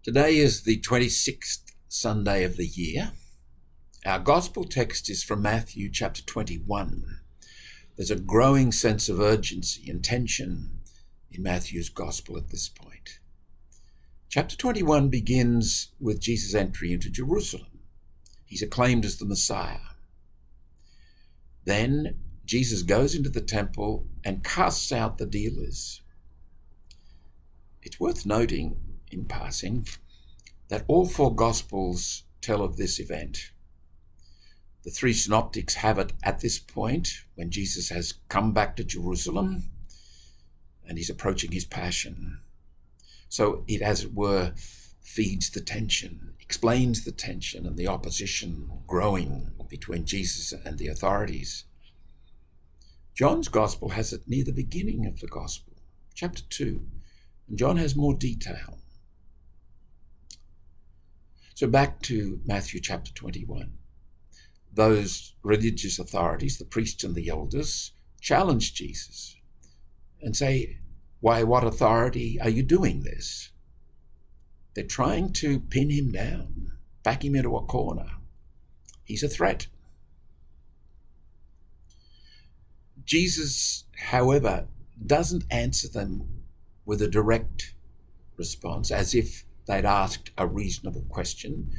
Today is the 26th Sunday of the year. Our gospel text is from Matthew chapter 21. There's a growing sense of urgency and tension in Matthew's gospel at this point. Chapter 21 begins with Jesus' entry into Jerusalem. He's acclaimed as the Messiah. Then Jesus goes into the temple and casts out the dealers. It's worth noting, in passing, that all four Gospels tell of this event. The three synoptics have it at this point when Jesus has come back to Jerusalem and he's approaching his passion. So it, as it were, feeds the tension, explains the tension and the opposition growing between Jesus and the authorities. John's Gospel has it near the beginning of the Gospel, chapter 2, and John has more detail. So back to Matthew chapter 21. Those religious authorities, the priests and the elders, challenge Jesus and say, "Why, what authority are you doing this?" They're trying to pin him down, back him into a corner. He's a threat. Jesus, however, doesn't answer them with a direct response, as if they'd asked a reasonable question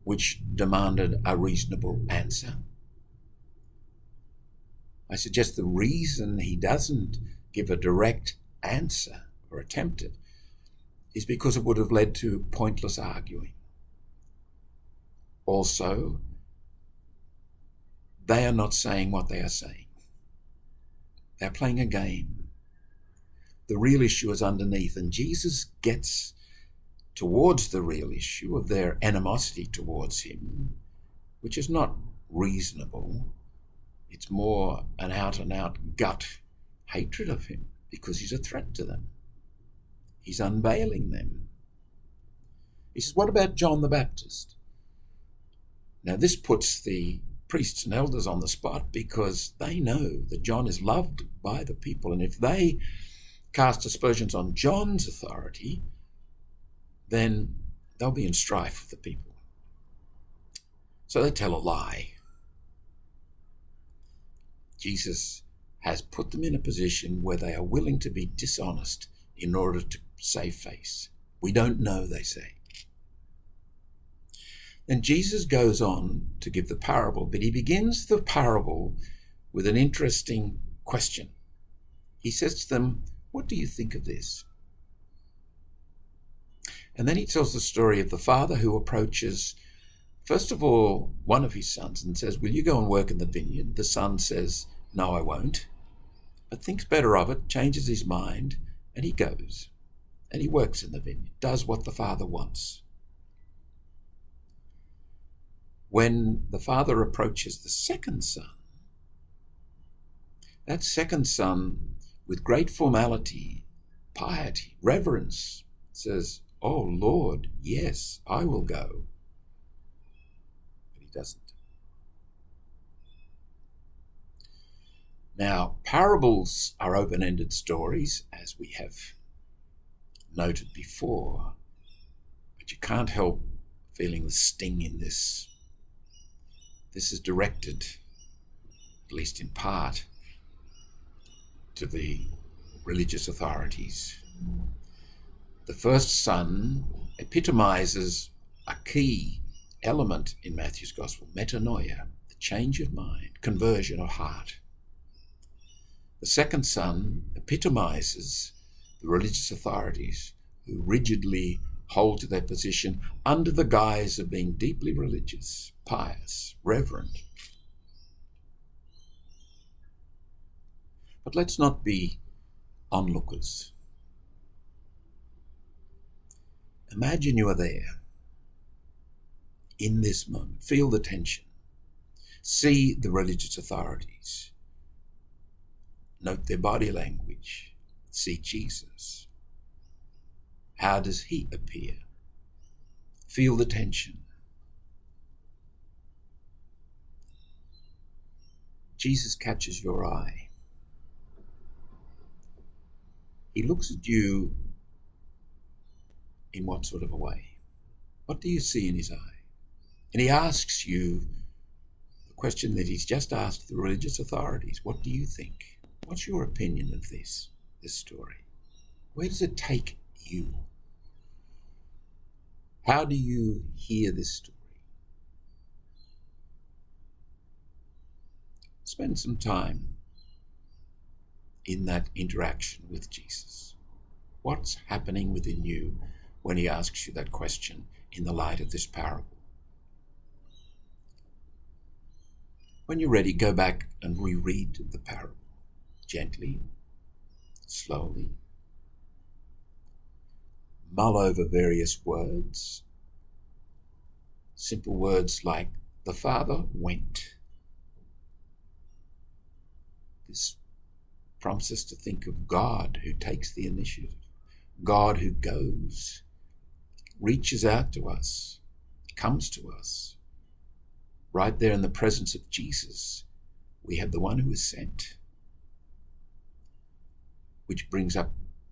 which demanded a reasonable answer. I suggest the reason he doesn't give a direct answer or attempt it is because it would have led to pointless arguing. Also, they are not saying what they are saying. They're playing a game. The real issue is underneath, and Jesus gets towards the real issue of their animosity towards him, which is not reasonable. It's more an out-and-out gut hatred of him because he's a threat to them. He's unveiling them. He says, "What about John the Baptist?" Now this puts the priests and elders on the spot because they know that John is loved by the people, and if they cast aspersions on John's authority, then they'll be in strife with the people. So they tell a lie. Jesus has put them in a position where they are willing to be dishonest in order to save face. "We don't know," they say. Then Jesus goes on to give the parable, but he begins the parable with an interesting question. He says to them, "What do you think of this?" And then he tells the story of the father who approaches, first of all, one of his sons and says, "Will you go and work in the vineyard?" The son says, "No, I won't," but thinks better of it, changes his mind, and he goes. And he works in the vineyard, does what the father wants. When the father approaches the second son, that second son, with great formality, piety, reverence, says, "Oh Lord, yes, I will go." But he doesn't. Now, parables are open-ended stories, as we have noted before, but you can't help feeling the sting in this. This is directed, at least in part, to the religious authorities. The first son epitomizes a key element in Matthew's Gospel, metanoia, the change of mind, conversion of heart. The second son epitomizes the religious authorities who rigidly hold to their position under the guise of being deeply religious, pious, reverent. But let's not be onlookers. Imagine you are there in this moment. Feel the tension. See the religious authorities. Note their body language. See Jesus. How does he appear? Feel the tension. Jesus catches your eye. He looks at you in what sort of a way? What do you see in his eye? And he asks you the question that he's just asked the religious authorities. What do you think? What's your opinion of this story? Where does it take you? How do you hear this story? Spend some time in that interaction with Jesus. What's happening within you when he asks you that question in the light of this parable? When you're ready, go back and reread the parable gently, slowly. Mull over various words, simple words like the Father went. This prompts us to think of God who takes the initiative, God who goes, reaches out to us, comes to us. Right there in the presence of Jesus, we have the one who is sent, which brings up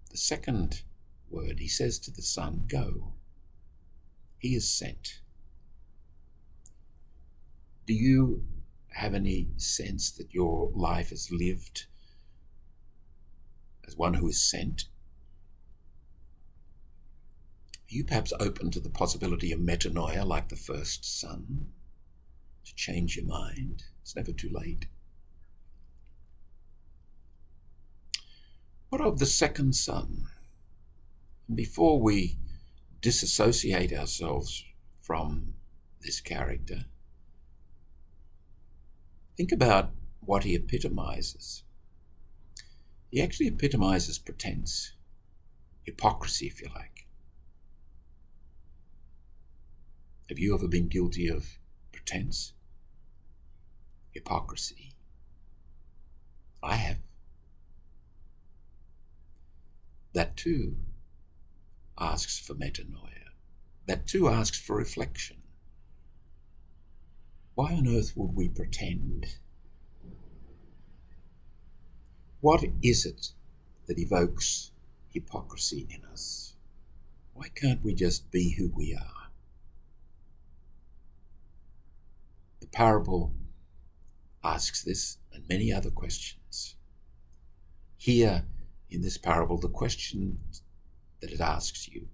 the second word. He says to the Son, go. He is sent. Do you have any sense that your life is lived as one who is sent? Are you perhaps open to the possibility of metanoia like the first son, to change your mind? It's never too late. What of the second son? Before we disassociate ourselves from this character, think about what he epitomizes. He actually epitomizes pretense, hypocrisy, if you like. Have you ever been guilty of pretense? Hypocrisy? I have. That too asks for metanoia. That too asks for reflection. Why on earth would we pretend? What is it that evokes hypocrisy in us? Why can't we just be who we are? The parable asks this and many other questions. Here in this parable, the question that it asks you